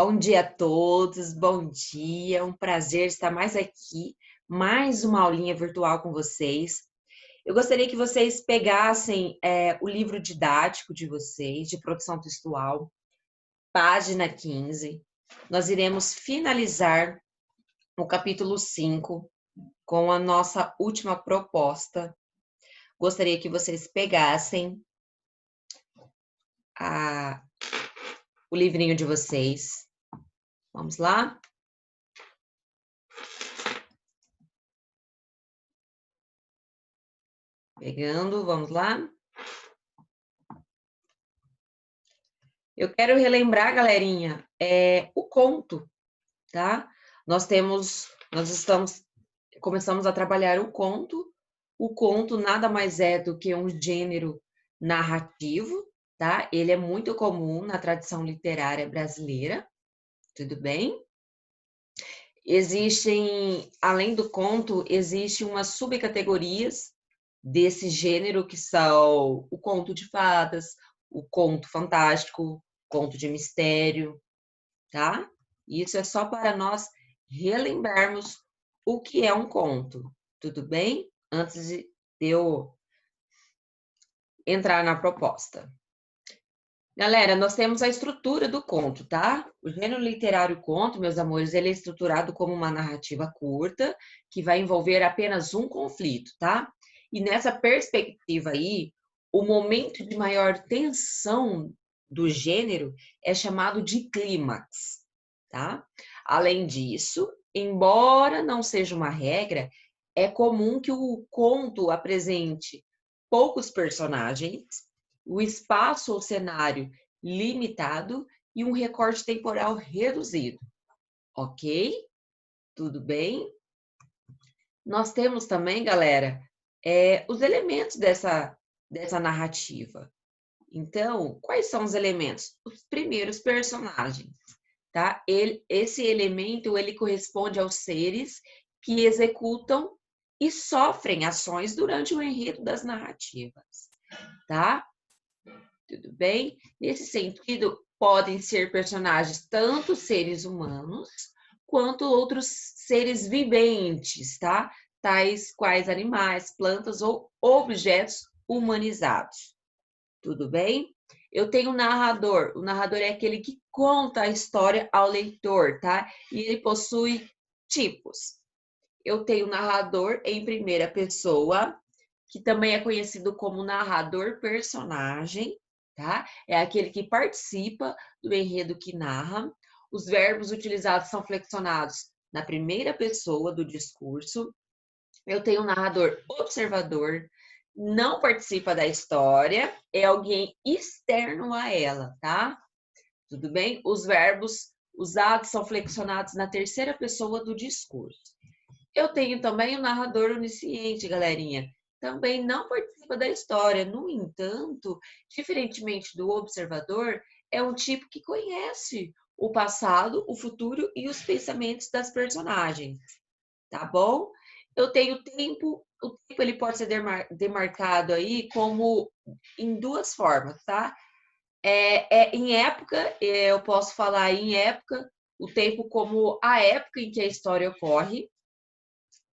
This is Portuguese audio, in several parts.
Bom dia a todos, bom dia, um prazer estar mais aqui, mais uma aulinha virtual com vocês. Eu gostaria que vocês pegassem o livro didático de vocês, de produção textual, página 15. Nós iremos finalizar o capítulo 5 com a nossa última proposta. Gostaria que vocês pegassem o livrinho de vocês. Vamos lá? Pegando, vamos lá? Eu quero relembrar, galerinha, o conto, tá? Começamos a trabalhar o conto. O conto nada mais é do que um gênero narrativo, tá? Ele é muito comum na tradição literária brasileira, tudo bem? Além do conto, existem umas subcategorias desse gênero que são o conto de fadas, o conto fantástico, conto de mistério, tá? Isso é só para nós relembrarmos o que é um conto, tudo bem? Antes de eu entrar na proposta. Galera, nós temos a estrutura do conto, tá? O gênero literário conto, meus amores, ele é estruturado como uma narrativa curta que vai envolver apenas um conflito, tá? E nessa perspectiva aí, o momento de maior tensão do gênero é chamado de clímax, tá? Além disso, embora não seja uma regra, é comum que o conto apresente poucos personagens, o espaço ou cenário limitado e um recorte temporal reduzido. Ok? Tudo bem? Nós temos também, galera, os elementos dessa narrativa. Então, quais são os elementos? Os primeiros personagens, tá? Esse elemento, ele corresponde aos seres que executam e sofrem ações durante o enredo das narrativas, tá? Tudo bem? Nesse sentido, podem ser personagens tanto seres humanos quanto outros seres viventes, tá? Tais quais animais, plantas ou objetos humanizados. Tudo bem? Eu tenho um narrador. O narrador é aquele que conta a história ao leitor, tá? E ele possui tipos. Eu tenho um narrador em primeira pessoa, que também é conhecido como narrador personagem, tá? É aquele que participa do enredo que narra. Os verbos utilizados são flexionados na primeira pessoa do discurso. Eu tenho um narrador observador, não participa da história, é alguém externo a ela, tá? Tudo bem? Os verbos usados são flexionados na terceira pessoa do discurso. Eu tenho também o narrador onisciente, galerinha. Também não participa da história. No entanto, diferentemente do observador, é um tipo que conhece o passado, o futuro e os pensamentos das personagens. Tá bom? Eu tenho o tempo ele pode ser demarcado aí como em duas formas, tá? Em época, eu posso falar em época, o tempo como a época em que a história ocorre,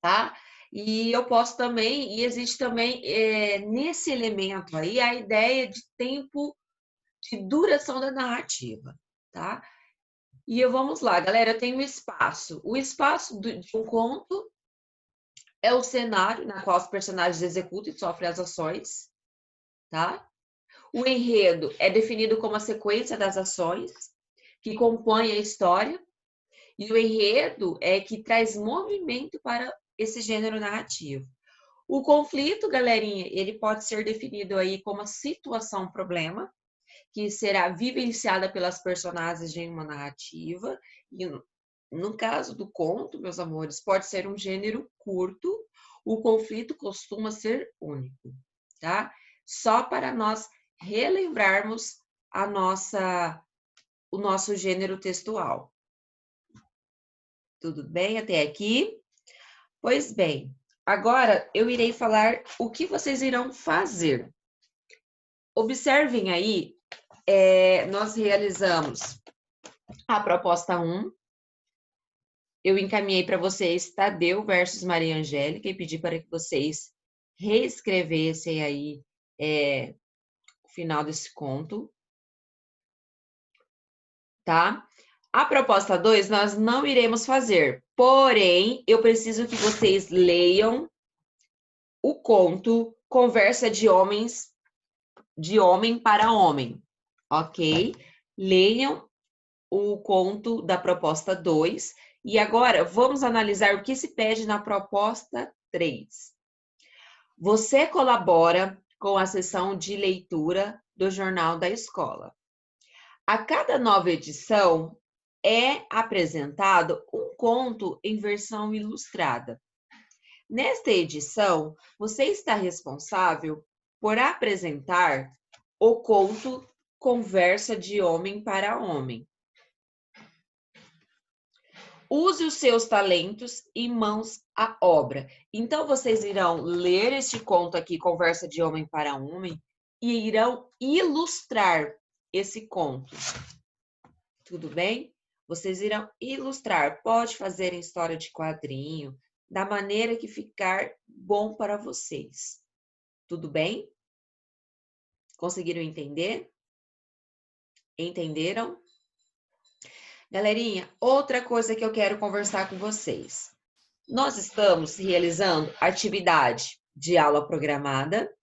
tá? E eu posso também, e existe também nesse elemento aí a ideia de tempo de duração da narrativa, tá? E vamos lá, galera, eu tenho um espaço. O espaço de um conto é o cenário na qual os personagens executam e sofrem as ações, tá? O enredo é definido como a sequência das ações que compõem a história, e o enredo é que traz movimento para esse gênero narrativo. O conflito, galerinha, ele pode ser definido aí como a situação-problema, que será vivenciada pelas personagens em uma narrativa, e no caso do conto, meus amores, pode ser um gênero curto, o conflito costuma ser único, tá? Só para nós relembrarmos o nosso gênero textual. Tudo bem até aqui? Pois bem, agora eu irei falar o que vocês irão fazer. Observem aí, nós realizamos A proposta 1, eu encaminhei para vocês Tadeu versus Maria Angélica e pedi para que vocês reescrevessem aí o final desse conto, tá? A proposta 2 nós não iremos fazer, porém, eu preciso que vocês leiam o conto Conversa de Homens, de Homem para Homem, ok? Leiam o conto da proposta 2 e agora vamos analisar o que se pede na proposta 3. Você colabora com a sessão de leitura do Jornal da Escola. A cada nova edição é apresentado um conto em versão ilustrada. Nesta edição, você está responsável por apresentar o conto Conversa de Homem para Homem. Use os seus talentos e mãos à obra. Então, vocês irão ler este conto aqui, Conversa de Homem para Homem, e irão ilustrar esse conto. Tudo bem? Vocês irão ilustrar. Pode fazer em história de quadrinho, da maneira que ficar bom para vocês. Tudo bem? Conseguiram entender? Entenderam? Galerinha, outra coisa que eu quero conversar com vocês. Nós estamos realizando atividade de aula programada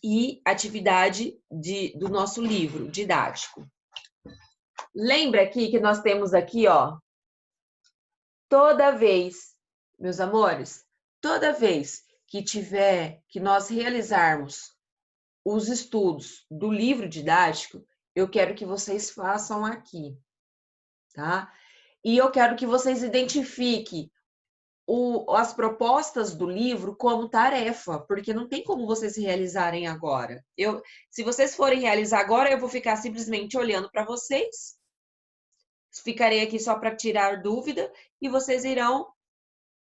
e atividade do nosso livro didático. Lembra aqui que nós temos aqui, ó, toda vez, meus amores, toda vez que nós realizarmos os estudos do livro didático, eu quero que vocês façam aqui, tá? E eu quero que vocês identifiquem as propostas do livro como tarefa, porque não tem como vocês realizarem agora. Se vocês forem realizar agora, eu vou ficar simplesmente olhando para vocês, ficarei aqui só para tirar dúvida e vocês irão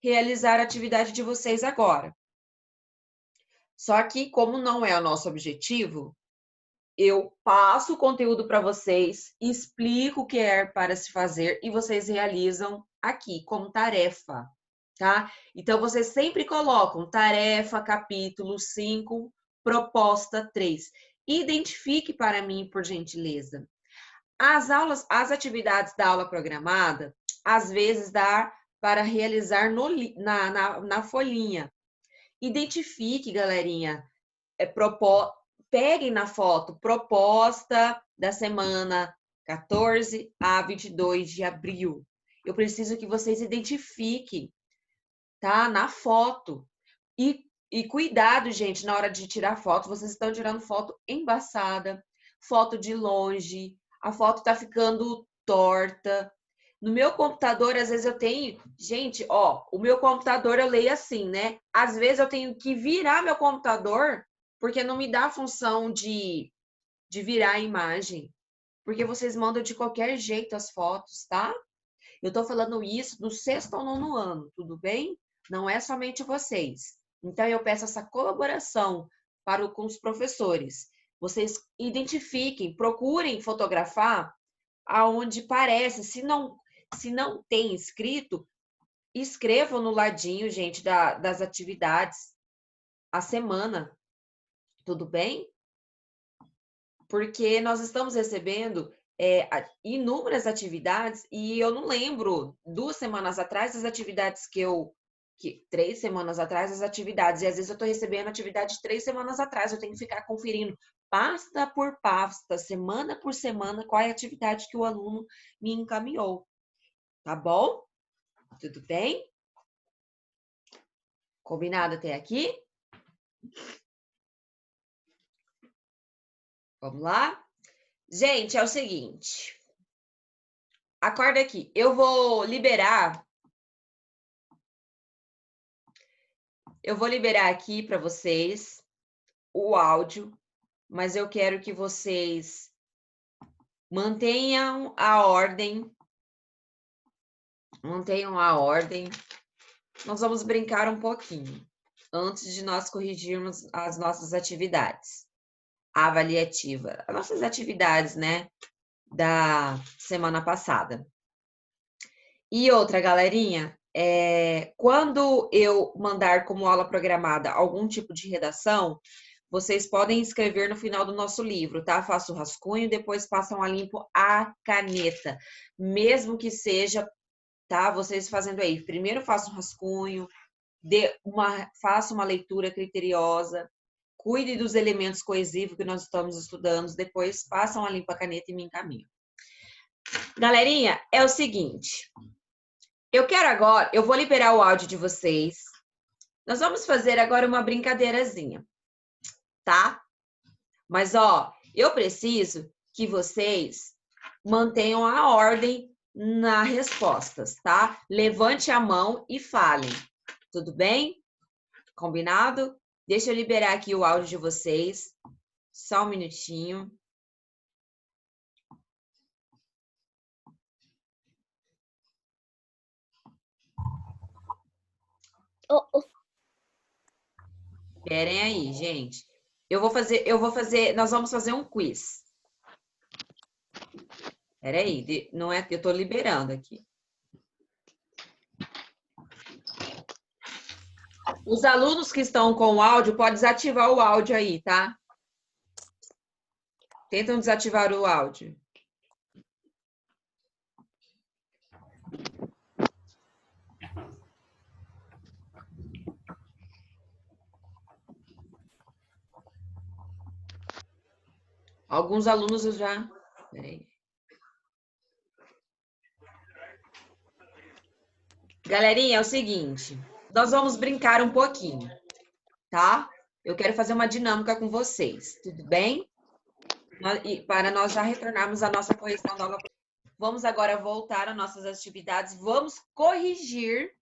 realizar a atividade de vocês agora. Só que, como não é o nosso objetivo, eu passo o conteúdo para vocês, explico o que é para se fazer e vocês realizam aqui como tarefa, tá? Então, vocês sempre colocam tarefa, capítulo 5, proposta 3. Identifique para mim, por gentileza. As atividades da aula programada, às vezes dá para realizar na folhinha. Identifique, galerinha, peguem na foto proposta da semana 14 a 22 de abril. Eu preciso que vocês identifiquem, tá? Na foto. E cuidado, gente, na hora de tirar foto, vocês estão tirando foto embaçada, foto de longe, a foto tá ficando torta. No meu computador, às vezes eu tenho... Gente, ó, o meu computador eu leio assim, né? Às vezes eu tenho que virar meu computador porque não me dá a função de virar a imagem. Porque vocês mandam de qualquer jeito as fotos, tá? Eu tô falando isso do 6º ao 9º ano, tudo bem? Não é somente vocês. Então, eu peço essa colaboração com os professores. Vocês identifiquem, procurem fotografar aonde parece. Se não tem escrito, escrevam no ladinho, gente, das atividades, a semana. Tudo bem? Porque nós estamos recebendo inúmeras atividades e eu não lembro, 2 semanas atrás, as atividades 3 semanas atrás, as atividades, e às vezes eu estou recebendo atividade de 3 semanas atrás, eu tenho que ficar conferindo pasta por pasta, semana por semana, qual é a atividade que o aluno me encaminhou. Tá bom? Tudo bem? Combinado até aqui? Vamos lá? Gente, é o seguinte. Acorda aqui. Eu vou liberar aqui para vocês o áudio, mas eu quero que vocês mantenham a ordem. Nós vamos brincar um pouquinho antes de nós corrigirmos as nossas atividades avaliativas, as nossas atividades, né? da semana passada. E outra, galerinha, quando eu mandar como aula programada algum tipo de redação, vocês podem escrever no final do nosso livro, tá? Faço o rascunho, depois passam a limpo a caneta. Mesmo que seja, tá? Vocês fazendo aí. Primeiro façam um rascunho, faça uma leitura criteriosa, cuide dos elementos coesivos que nós estamos estudando, depois passam a limpa a caneta e me encaminham. Galerinha, é o seguinte, eu vou liberar o áudio de vocês, nós vamos fazer agora uma brincadeirazinha, tá? Mas, ó, eu preciso que vocês mantenham a ordem nas respostas, tá? Levante a mão e falem, tudo bem? Combinado? Deixa eu liberar aqui o áudio de vocês. Só um minutinho. Esperem aí, gente. Nós vamos fazer um quiz. Espera aí, não é que eu tô liberando aqui. Os alunos que estão com o áudio, podem desativar o áudio aí, tá? Tentam desativar o áudio. Alguns alunos eu já... Peraí. Galerinha, é o seguinte, nós vamos brincar um pouquinho, tá? Eu quero fazer uma dinâmica com vocês, tudo bem? E para nós já retornarmos à nossa correção da aula. Vamos agora voltar às nossas atividades, vamos corrigir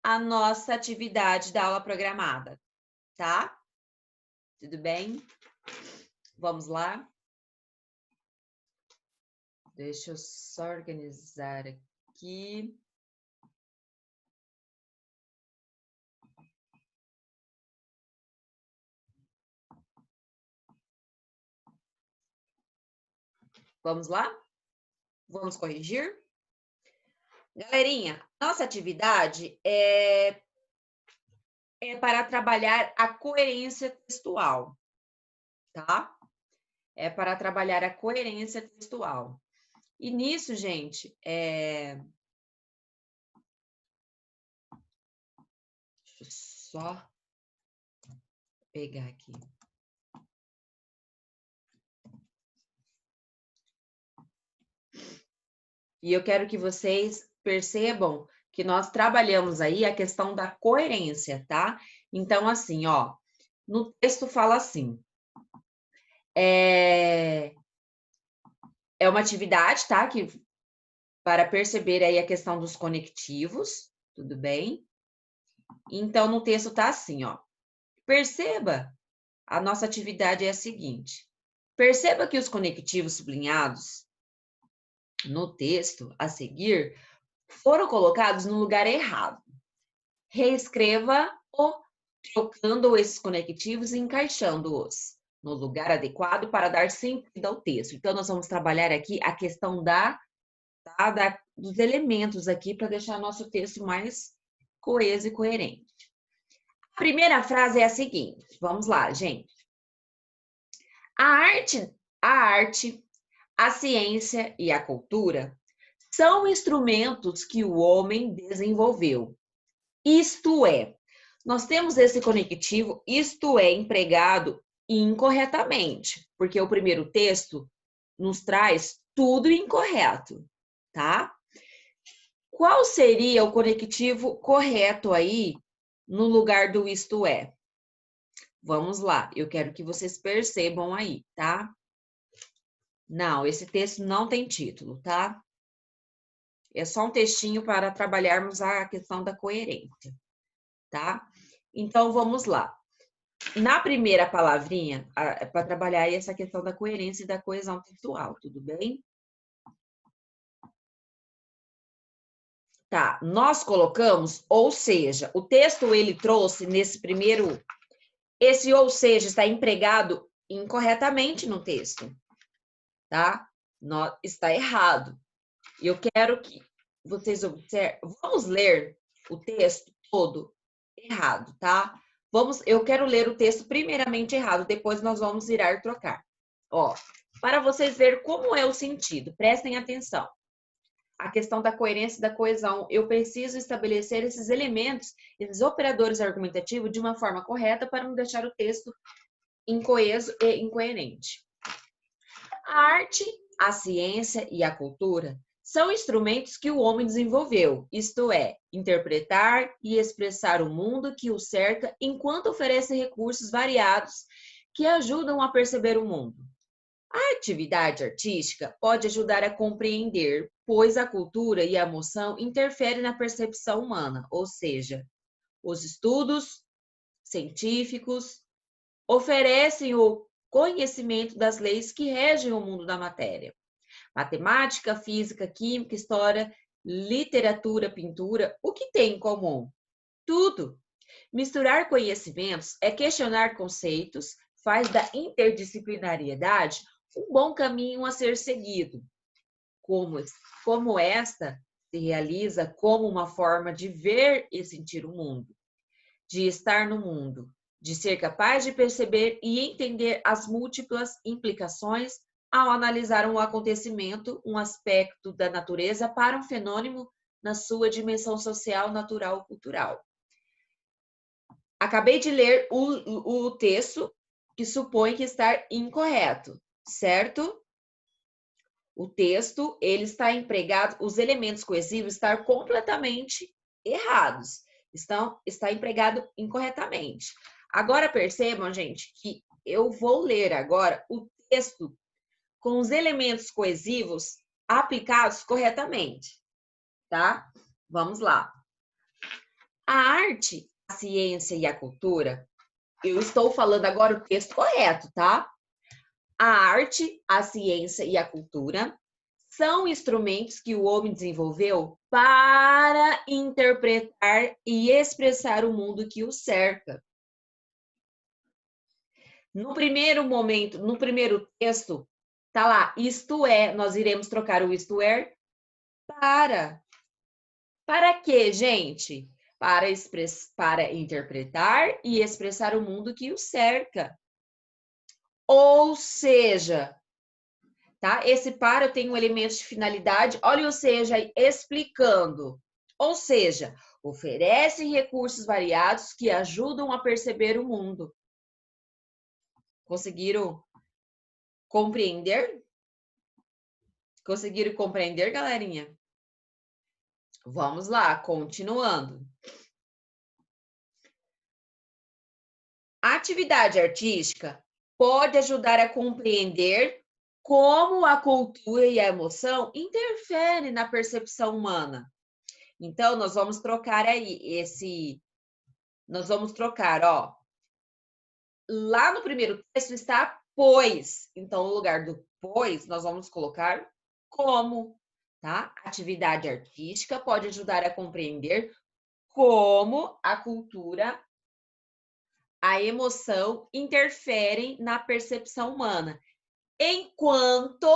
a nossa atividade da aula programada, tá? Tudo bem? Vamos lá? Deixa eu só organizar aqui. Vamos lá? Vamos corrigir? Galerinha, nossa atividade é para trabalhar a coerência textual, tá? É para trabalhar a coerência textual. E nisso, gente, deixa eu só pegar aqui. E eu quero que vocês percebam que nós trabalhamos aí a questão da coerência, tá? Então, assim, ó, no texto fala assim, é uma atividade, tá? Que para perceber aí a questão dos conectivos, tudo bem? Então, no texto tá assim, ó. Perceba, a nossa atividade é a seguinte. Perceba que os conectivos sublinhados no texto a seguir foram colocados no lugar errado. Reescreva-o trocando esses conectivos e encaixando-os no lugar adequado para dar sentido ao texto. Então, nós vamos trabalhar aqui a questão dos elementos aqui para deixar nosso texto mais coeso e coerente. A primeira frase é a seguinte, vamos lá, gente. A arte, a ciência e a cultura são instrumentos que o homem desenvolveu. Isto é, nós temos esse conectivo, isto é, empregado incorretamente, porque o primeiro texto nos traz tudo incorreto, tá? Qual seria o conectivo correto aí no lugar do isto é? Vamos lá, eu quero que vocês percebam aí, tá? Não, esse texto não tem título, tá? É só um textinho para trabalharmos a questão da coerência, tá? Então, vamos lá. Na primeira palavrinha, para trabalhar aí essa questão da coerência e da coesão textual, tudo bem? Tá, nós colocamos, ou seja, o texto ele trouxe nesse primeiro, esse ou seja está empregado incorretamente no texto, tá? Está errado. Eu quero que vocês observem. Vamos ler o texto todo errado, tá? Eu quero ler o texto primeiramente errado, depois nós vamos virar trocar. Ó, para vocês verem como é o sentido, prestem atenção. A questão da coerência e da coesão. Eu preciso estabelecer esses elementos, esses operadores argumentativos de uma forma correta para não deixar o texto incoeso e incoerente. A arte, a ciência e a cultura são instrumentos que o homem desenvolveu, isto é, interpretar e expressar o mundo que o cerca enquanto oferece recursos variados que ajudam a perceber o mundo. A atividade artística pode ajudar a compreender, pois a cultura e a emoção interferem na percepção humana, ou seja, os estudos científicos oferecem o conhecimento das leis que regem o mundo da matéria. Matemática, física, química, história, literatura, pintura, o que tem em comum? Tudo. Misturar conhecimentos é questionar conceitos, faz da interdisciplinariedade um bom caminho a ser seguido. Como esta se realiza como uma forma de ver e sentir o mundo, de estar no mundo, de ser capaz de perceber e entender as múltiplas implicações ao analisar um acontecimento, um aspecto da natureza para um fenômeno na sua dimensão social, natural, cultural. Acabei de ler o texto que supõe que está incorreto, certo? O texto, ele está empregado, os elementos coesivos estão completamente errados. Está empregado incorretamente. Agora percebam, gente, que eu vou ler agora o texto com os elementos coesivos aplicados corretamente, tá? Vamos lá. A arte, a ciência e a cultura, eu estou falando agora o texto correto, tá? A arte, a ciência e a cultura são instrumentos que o homem desenvolveu para interpretar e expressar o mundo que o cerca. No primeiro momento, no primeiro texto, tá lá, isto é, nós iremos trocar o isto é para. Para quê, gente? Para interpretar e expressar o mundo que o cerca. Ou seja, tá? Esse para eu tenho um elemento de finalidade, olha, ou seja, explicando. Ou seja, oferece recursos variados que ajudam a perceber o mundo. Conseguiram compreender? Conseguiram compreender, galerinha? Vamos lá, continuando. A atividade artística pode ajudar a compreender como a cultura e a emoção interferem na percepção humana. Então, nós vamos trocar aí nós vamos trocar, ó. Lá no primeiro texto está pois. Então, no lugar do pois, nós vamos colocar como, tá? Atividade artística pode ajudar a compreender como a cultura, a emoção interferem na percepção humana. Enquanto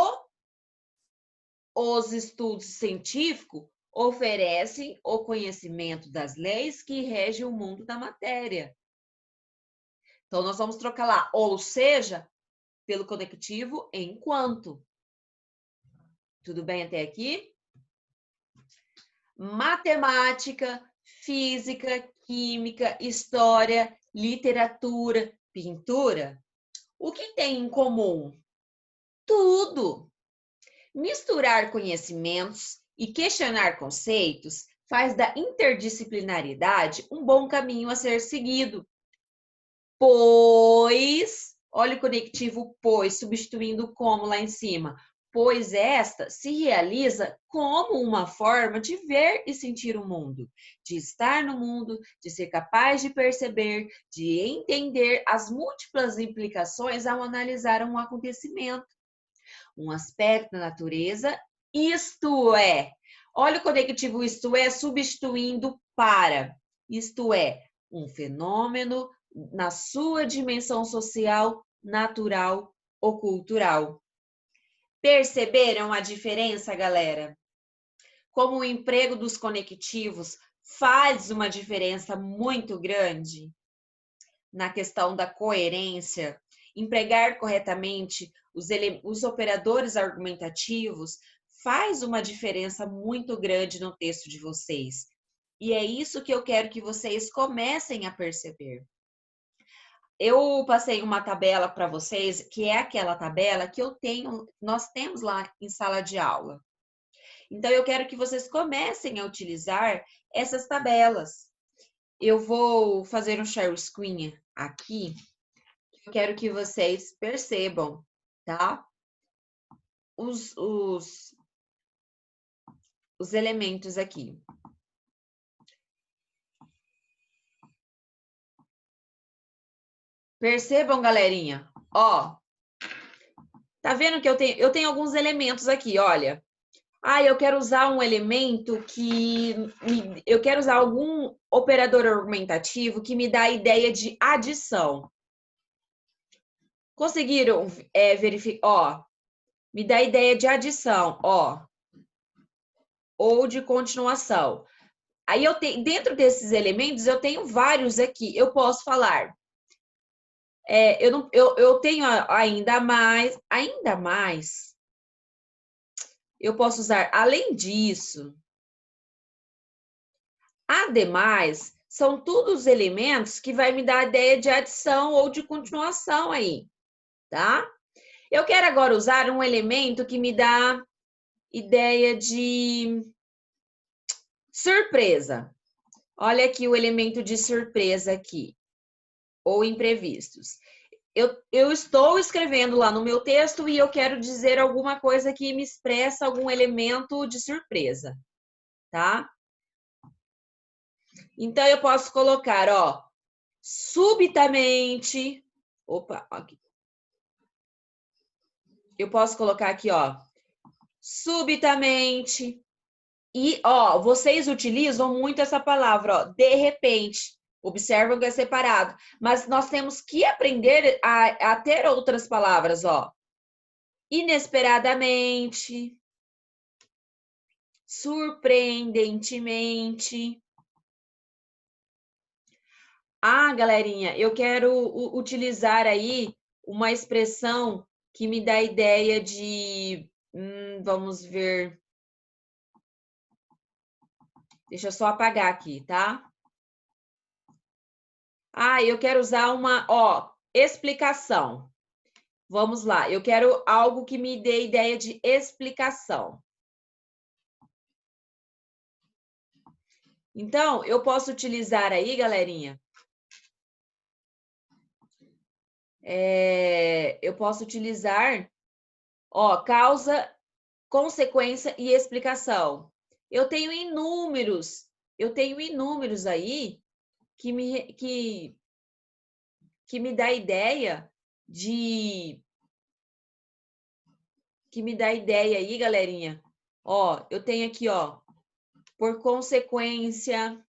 os estudos científicos oferecem o conhecimento das leis que regem o mundo da matéria. Então, nós vamos trocar lá, ou seja, pelo conectivo enquanto. Tudo bem até aqui? Matemática, física, química, história, literatura, pintura. O que tem em comum? Tudo. Misturar conhecimentos e questionar conceitos faz da interdisciplinaridade um bom caminho a ser seguido. Pois, olha o conectivo pois, substituindo como lá em cima. Pois esta se realiza como uma forma de ver e sentir o mundo, de estar no mundo, de ser capaz de perceber, de entender as múltiplas implicações ao analisar um acontecimento, um aspecto da natureza, isto é, olha o conectivo isto é substituindo para, isto é, um fenômeno na sua dimensão social, natural ou cultural. Perceberam a diferença, galera? Como o emprego dos conectivos faz uma diferença muito grande na questão da coerência, empregar corretamente os operadores argumentativos faz uma diferença muito grande no texto de vocês. E é isso que eu quero que vocês comecem a perceber. Eu passei uma tabela para vocês, que é aquela tabela que nós temos lá em sala de aula. Então, eu quero que vocês comecem a utilizar essas tabelas. Eu vou fazer um share screen aqui. Eu quero que vocês percebam, tá? Os elementos aqui. Percebam, galerinha? Ó, tá vendo que eu tenho alguns elementos aqui, olha. Ah, eu quero usar um elemento eu quero usar algum operador argumentativo que me dá a ideia de adição. Conseguiram verificar? Ó, me dá a ideia de adição, ó, ou de continuação. Aí dentro desses elementos, eu tenho vários aqui. Eu posso falar. Eu tenho ainda mais. Eu posso usar além disso. Ademais, são todos os elementos que vai me dar a ideia de adição ou de continuação aí, tá? Eu quero agora usar um elemento que me dá ideia de surpresa. Olha aqui o elemento de surpresa aqui, ou imprevistos. Eu estou escrevendo lá no meu texto e eu quero dizer alguma coisa que me expressa algum elemento de surpresa, tá? Então, eu posso colocar, ó, subitamente. Opa, aqui. Eu posso colocar aqui, ó, subitamente. E, ó, vocês utilizam muito essa palavra, ó, de repente. Observam que é separado. Mas nós temos que aprender a ter outras palavras, ó. Inesperadamente. Surpreendentemente. Ah, galerinha, eu quero utilizar aí uma expressão que me dá a ideia de... vamos ver. Deixa eu só apagar aqui, tá? Ah, eu quero usar uma, ó, explicação. Vamos lá, eu quero algo que me dê ideia de explicação. Então, eu posso utilizar aí, galerinha, eu posso utilizar, ó, causa, consequência e explicação. Eu tenho inúmeros aí que me dá ideia de... Que me dá ideia aí, galerinha. Ó, eu tenho aqui, ó, por consequência.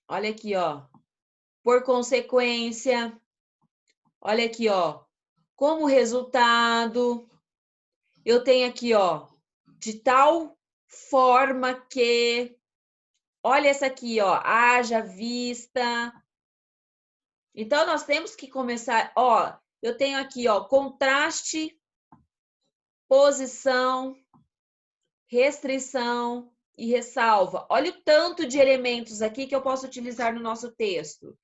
Olha aqui, ó. Por consequência. Olha aqui, ó. Como resultado. Eu tenho aqui, ó, de tal forma que... Olha essa aqui, ó, haja vista. Então, nós temos que começar, ó, eu tenho aqui, ó, contraste, posição, restrição e ressalva. Olha o tanto de elementos aqui que eu posso utilizar no nosso texto.